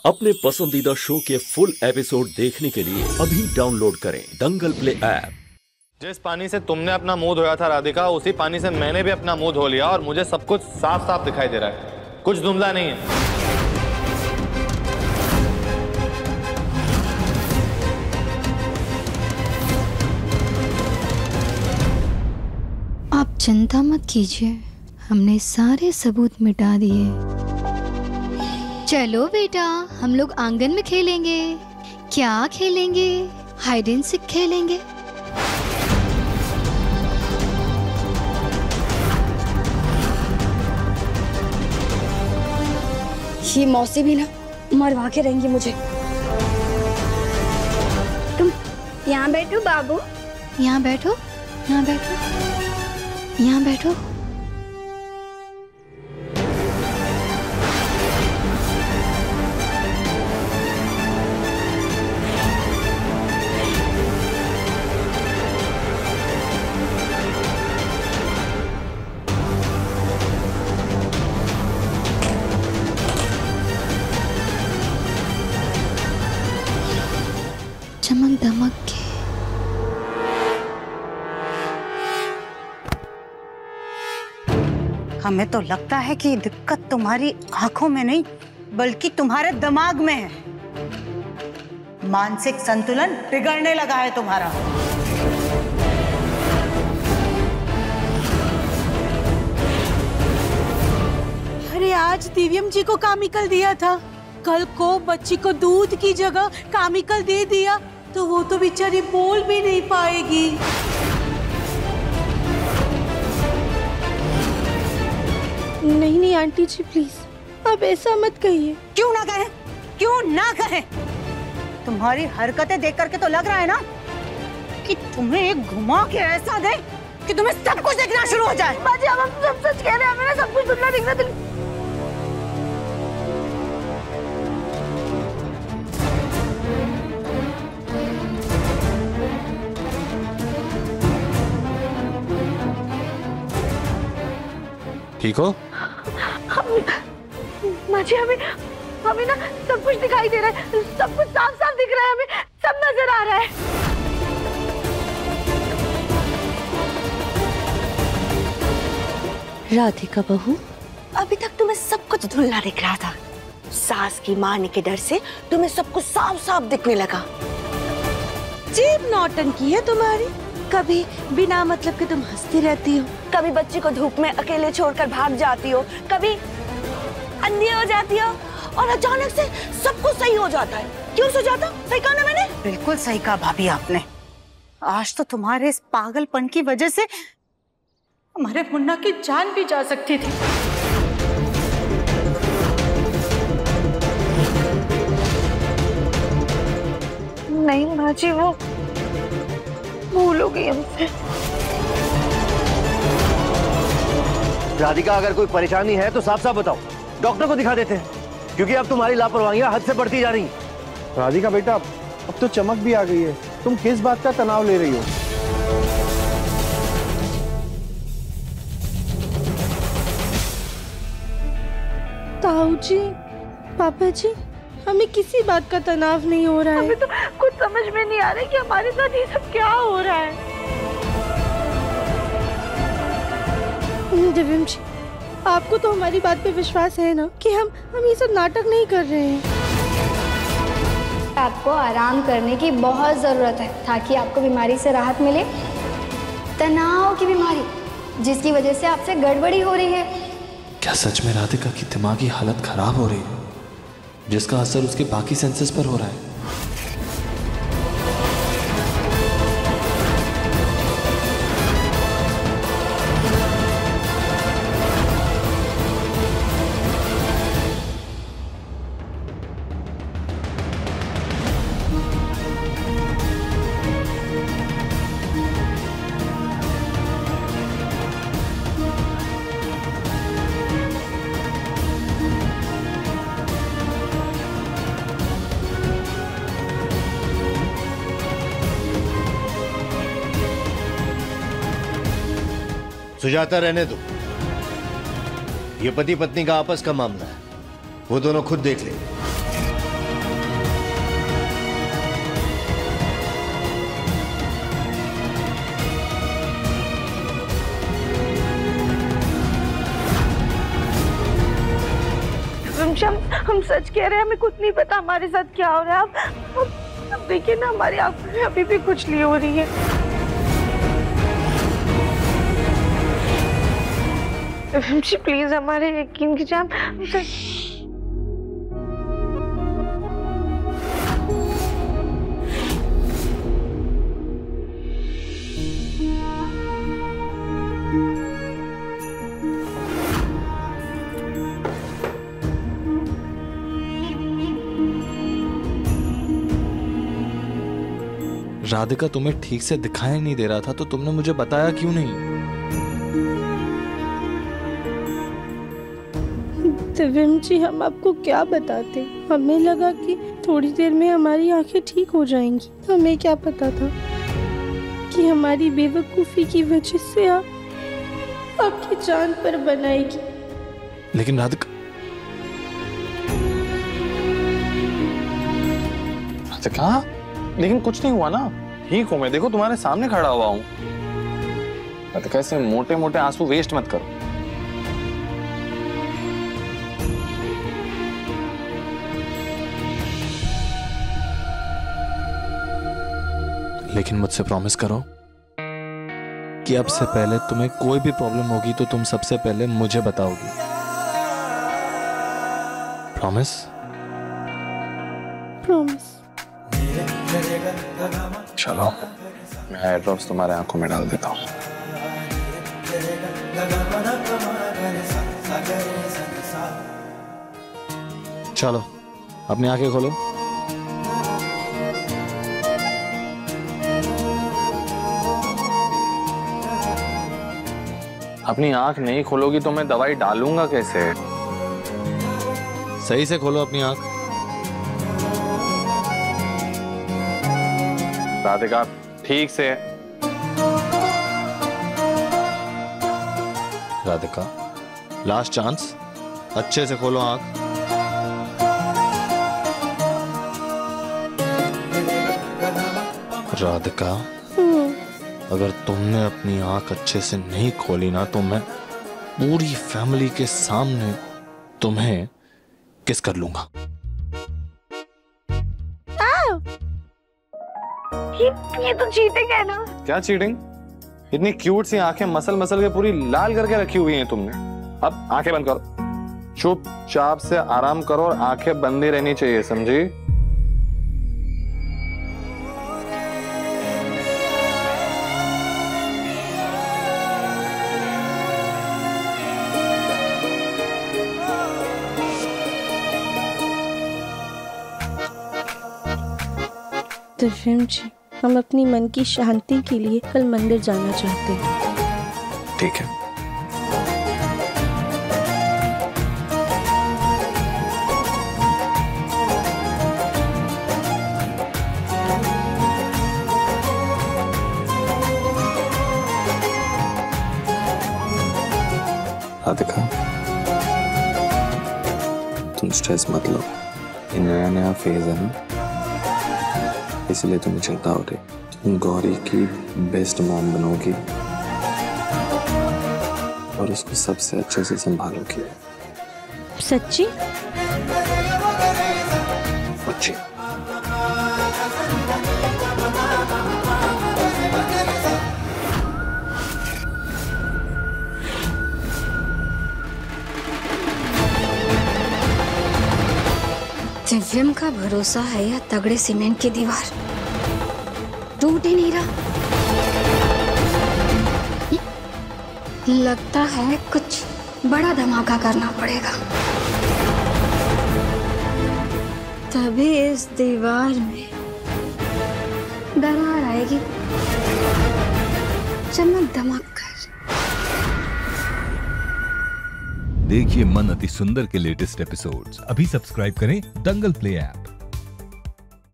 अपने पसंदीदा शो के फुल एपिसोड देखने के लिए अभी डाउनलोड करें दंगल प्ले ऐप। जिस पानी से तुमने अपना मुंह धोया था राधिका, उसी पानी से मैंने भी अपना मुंह धो लिया और मुझे सब कुछ साफ साफ दिखाई दे रहा है, कुछ धुंधला नहीं है। आप चिंता मत कीजिए, हमने सारे सबूत मिटा दिए। चलो बेटा, हम लोग आंगन में खेलेंगे। क्या खेलेंगे? हाइड एंड सीक खेलेंगे। ये मौसी भी ना मरवा के रहेंगी मुझे। तुम यहाँ बैठो बाबू। यहाँ बैठो, यहाँ बैठो, यहाँ बैठो। चमक दमक के। हमें तो लगता है कि दिक्कत तुम्हारी आंखों में नहीं बल्कि तुम्हारे दिमाग में है। मानसिक संतुलन बिगड़ने लगा है तुम्हारा। अरे आज दिव्यम जी को केमिकल दिया था, कल को बच्ची को दूध की जगह केमिकल दे दिया तो वो तो बेचारी बोल भी नहीं पाएगी। नहीं नहीं आंटी जी प्लीज, अब ऐसा मत कहिए। क्यों ना कहें, क्यों ना कहें? तुम्हारी हरकतें देख करके तो लग रहा है ना कि तुम्हें एक घुमा के ऐसा दे कि तुम्हें सब कुछ देखना शुरू हो जाए। बाजी अब हम सब सच कह रहे हैं, हमें सब कुछ सुनना दिखना दिल। ठीक हो? माजी हमें ना सब कुछ दिखाई दे रहा है, सब कुछ साफ साफ दिख रहा है, हमें सब नजर आ रहा है। राधिका बहू, अभी तक तुम्हें सब कुछ धुंधला दिख रहा था, सास की मारने के डर से तुम्हें सब कुछ साफ साफ दिखने लगा। जीभ नौटंकी है तुम्हारी, कभी बिना मतलब के तुम हंसती रहती हो, कभी बच्ची को धूप में अकेले छोड़कर भाग जाती हो, कभी अंधी हो जाती हो और अचानक से सब कुछ सही हो जाता है। क्यों हो जाता? सही कहा ना मैंने? बिल्कुल सही कहा भाभी आपने। आज तो तुम्हारे इस पागलपन की वजह से हमारे मुन्ना की जान भी जा सकती थी। नहीं माजी, वो भूल हो गई हमसे। राधिका, अगर कोई परेशानी है तो साफ साफ बताओ, डॉक्टर को दिखा देते हैं, क्योंकि अब तुम्हारी लापरवाहियां हद से बढ़ती जा रही हैं। राधिका बेटा, अब तो चमक भी आ गई है, तुम किस बात का तनाव ले रही हो? ताऊ जी, पापा जी, हमें किसी बात का तनाव नहीं हो रहा है। हमें तो कुछ समझ में नहीं आ रहा है कि हमारे साथ ये सब क्या हो रहा है। दिव्यम जी, आपको तो हमारी बात पे विश्वास है ना कि हम ये सब नाटक नहीं कर रहे हैं। आपको आराम करने की बहुत जरूरत है ताकि आपको बीमारी से राहत मिले। तनाव की बीमारी, जिसकी वजह से आपसे गड़बड़ी हो रही है। क्या सच में राधिका की दिमागी हालत खराब हो रही है, जिसका असर उसके बाकी सेंसेस पर हो रहा है? सुजाता, रहने दो, ये पति पत्नी का आपस का मामला है, वो दोनों खुद देख लेंगे। हम सच कह रहे हैं, हमें कुछ नहीं पता हमारे साथ क्या हो रहा है। अब देखिए ना, हमारी आंखों में अभी भी खुजली हो रही है। प्लीज हमारे यकीन कीजिए। राधिका तुम्हें ठीक से दिखाई नहीं दे रहा था तो तुमने मुझे बताया क्यों नहीं? दिव्यम जी, हम आपको क्या बताते, हमें लगा कि थोड़ी देर में हमारी आंखें ठीक हो जाएंगी। हमें क्या पता था कि हमारी बेवकूफी की वजह से आप आपकी जान पर बनाएगी। लेकिन राधिका लेकिन कुछ नहीं हुआ ना, ठीक हूं मैं, देखो तुम्हारे सामने खड़ा हुआ हूं। राधिका ऐसे मोटे मोटे आंसू वेस्ट मत करो। लेकिन मुझसे प्रॉमिस करो कि अब से पहले तुम्हें कोई भी प्रॉब्लम होगी तो तुम सबसे पहले मुझे बताओगी। प्रॉमिस? प्रॉमिस। चलो, मैं आई ड्रॉप्स तुम्हारे आंखों में डाल देता हूँ। चलो, अपनी आंखें खोलो। अपनी आंख नहीं खोलोगी तो मैं दवाई डालूंगा कैसे? सही से खोलो अपनी आंख। राधिका, ठीक से। राधिका, लास्ट चांस, अच्छे से खोलो आंख। राधिका, अगर तुमने अपनी आंख अच्छे से नहीं खोली ना तो मैं पूरी फैमिली के सामने तुम्हें किस कर लूंगा। ये तो चीटिंग है ना? क्या चीटिंग? इतनी क्यूट सी आंखें मसल मसल के पूरी लाल करके रखी हुई हैं तुमने। अब आंखें बंद करो, चुपचाप से आराम करो और आंखें बंद ही रहनी चाहिए, समझी? दिव्यम जी, हम अपनी मन की शांति के लिए कल मंदिर जाना चाहते हैं। ठीक है। राधिका, तुम स्ट्रेस मत लो, ये नया नया फेज है ना, इसलिए तुम्हें चिंता हो रही। तुम गौरी की बेस्ट मॉम बनोगी और उसको सबसे अच्छे से संभालोगी। सच्ची? सच्ची। दिव्यम का भरोसा है या तगड़े सीमेंट की दीवार, टूट ही नहीं रहा। लगता है कुछ बड़ा धमाका करना पड़ेगा, तभी इस दीवार में दरार आएगी, चमक धमक कर। देखिए मन अति सुंदर के लेटेस्ट एपिसोड्स अभी सब्सक्राइब करें दंगल प्ले ऐप।